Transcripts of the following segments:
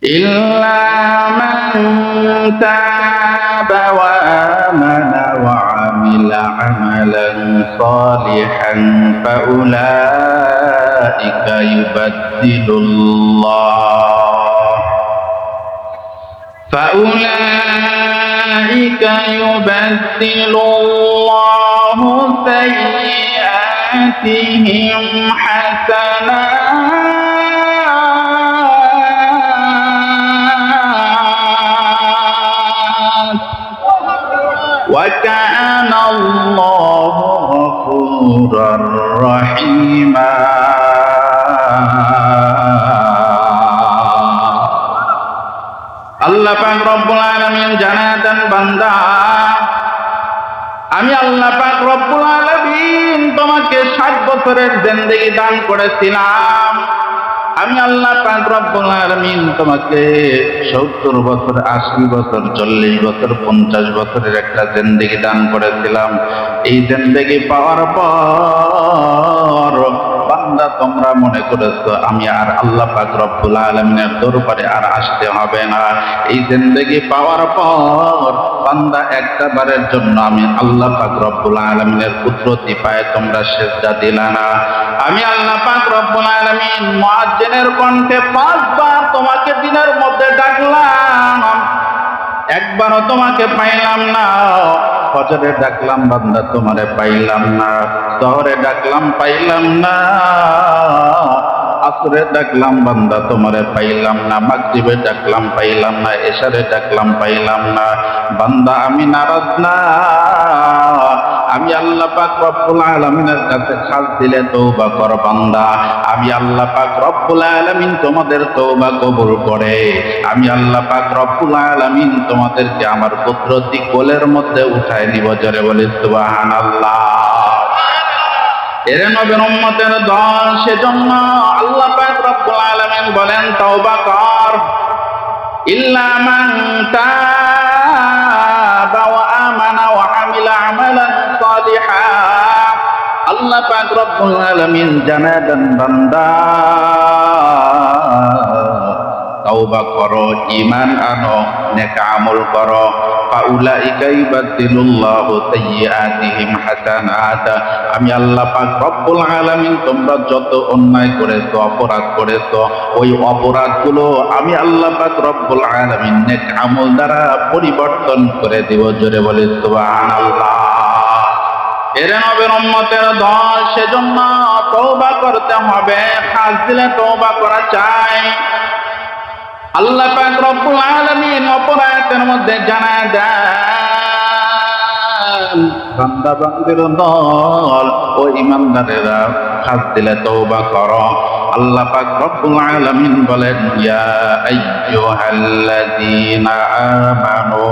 إلا من تاب وآمن وعمل عملا صالحا فأولئك يبدل الله سيئاتهم حسنات وكان الله غفورا رحيما আল্লাহ পাক রব্বুল আলামিন জানাতেন বান্দা আমি আল্লাহ পাক রব্বুল আলামিন তোমাকে 60 বছরের জিন্দেগি দান করেছিলাম। আমি আল্লাহ পাক রব্বুল আলামিন তোমাকে 70 বছর 80 বছর 40 বছর 50 বছরের একটা জিন্দেগি দান করেছিলাম। এই জিন্দেগি পাওয়ার পর বান্দা তোমরা মনে করেছো আমি আর আল্লাহ পাক রব্বুল আলামিনের দরবারে আর আসতে হবে না। এই জিন্দেগি পাওয়ার পর বান্দা একটা বারের জন্য আমি আল্লাহ পাক রব্বুল আলামিনের কুদরতি পায়ে তোমরা সিজদা দিলা না। আমি আল্লাহ পাক রব্বুল আলামিন মুয়াজ্জিনের কণ্ঠে 5 বার তোমাকে দিনের মধ্যে ডাকলাম, একবারও তোমাকে পাইলাম না। ফজরে ডাকলাম বান্দা তোমারে পাইলাম না, জোহরে ডাকলাম পাইলাম না, আসরে ডাকলাম বান্দা তোমারে পাইলাম না, মাগরিবে ডাকলাম পাইলাম না, এশারে ডাকলাম পাইলাম না। বান্দা আমি নারাজ না, আমি আল্লাহ পাক রব্বুল আলামিনের কাছে খাস দিলে তওবা কর বান্দা। আমি আল্লাহ পাক রব্বুল আলামিন তোমাদের তওবা কবুল করে। আমি আল্লাহ পাক রব্বুল আলামিন তোমাদেরকে আমার কুদরতি কোলের মধ্যে উঠায় নিব। জোরে বলি সুবহানাল্লাহ। এরে নবীর উম্মতের দল, সেজন্য আল্লাহ পাক রব্বুল আলামিন বলেন তওবা কর। ইল্লা মান তাবা ওয়া আমানা ওয়া আমিলা আমালান সালিহা। আল্লাহ পাক রব্বুল আলামিন জানাবেন বান্দা তওবা করো, ঈমান আনো, নেক আমল করো। ফাউলাইকা ইউবাদদিলুল্লাহু সাইয়্যাতিহিম হাসানাত। আমি আল্লাহ পাক রব্বুল আলামিন তোমরা যত অন্যায় করেছো, অপরাধ করেছো, ওই অপরাধগুলো আমি আল্লাহ পাক রব্বুল আলামিন নেক আমল দ্বারা পরিবর্তন করে দিব। জোরে বলি সুবহানাল্লাহ। এরে নবীর উম্মতের দল, সেজন্য তওবা করতে হবে, খাস দিলে তওবা করা চাই। আল্লাহ পাক রব্বুল আলামিন অপরাধের মধ্যে জানায় দেন বান্দা বান্দির দল ও ঈমানদারেরা খাস দিলে তওবা করো। আল্লাহ পাক রব্বুল আলামিন বলেন ইয়া আইয়ুহাল্লাযীনা আমানু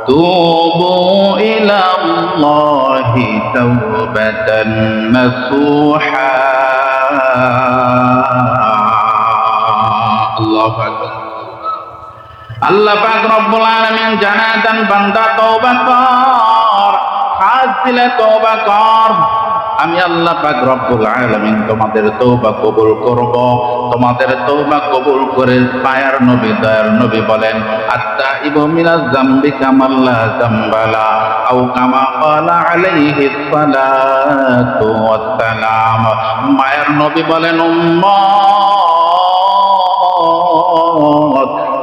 তুবু ইলাল্লাহি তাওবাতান নাসুহা। আল্লাহু আকবার। আল্লাহ পাক রব্বুল আলামিন জানায় দেন বান্দা তওবা কর, খাস দিলে তওবা কর। আমি আল্লাহ পাক রব্বুল আলামিন তোমাদের তওবা কবুল করব। তোমাদের তওবা কবুল করে পায়ার নবী দয়ার নবী বলেন আত্তাইবু মিনাজ যামবি কামাল্লা যামবালা আও কামা ক্বালা আলাইহিস সালাতু ওয়াস সালাম। মায়ার নবী বলেন উম্মত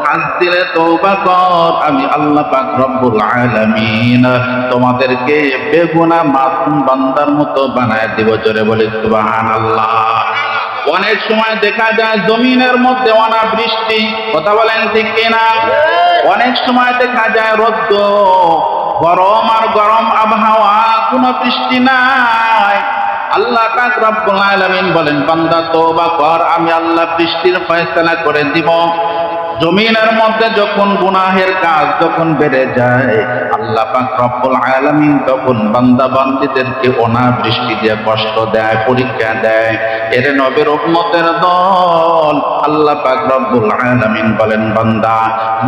খাস দিলে তওবা কর, আমি আল্লাহ পাক রব্বুল আলামিন তোমাদেরকে বেগুনাহ মাসুম বান্দার মতো বানায় দিব। জোরে বলি সুবহানাল্লাহ। অনেক সময় দেখা যায় জমিনের মধ্যে অনাবৃষ্টি, কথা বলেন ঠিক কিনা? অনেক সময় দেখা যায় রৌদ্র, গরম আর গরম আবহাওয়া, কোনো বৃষ্টি নাই। আল্লাহ পাক রব্বুল আলামিন বলেন বান্দা তওবা কর, আমি আল্লাহ বৃষ্টির ফয়সালা করে দিব। জমিনের মধ্যে যখন গুনাহের কাজ যখন বেড়ে যায়, আল্লাহ পাক রব্বুল আলামিন তখন বান্দা বান্দীদেরকে অনাবৃষ্টি দিয়ে কষ্ট দেয়, পরীক্ষা দেয়। এর নবীর উম্মতের দল, আল্লাহ পাক রব্বুল আলামিন বলেন বান্দা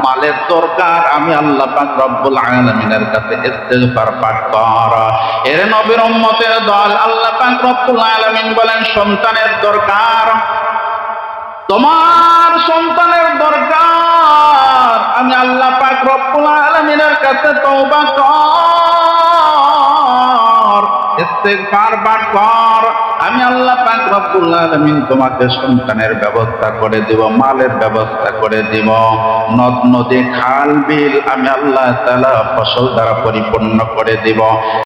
মালের দরকার, আমি আল্লাহ পাক রব্বুল আলামিনের কাছে ইস্তিগফার পাঠ কর। এর নবীর উম্মতের দল, আল্লাহ পাক রব্বুল আলামিন বলেন সন্তানের দরকার, তোমার সন্তানের দরকার, কাছে তওবা কর, ইস্তেগফার পাঠ কর, আমি আল্লাহ পাক রব্বুল আলামিন তোমাকে সন্তানের ব্যবস্থা করে দিব, মালের ব্যবস্থা করে দিব, নদ নদী খাল বিল আমি আল্লাহ তাআলা ফসল দ্বারা পরিপূর্ণ করে দিব।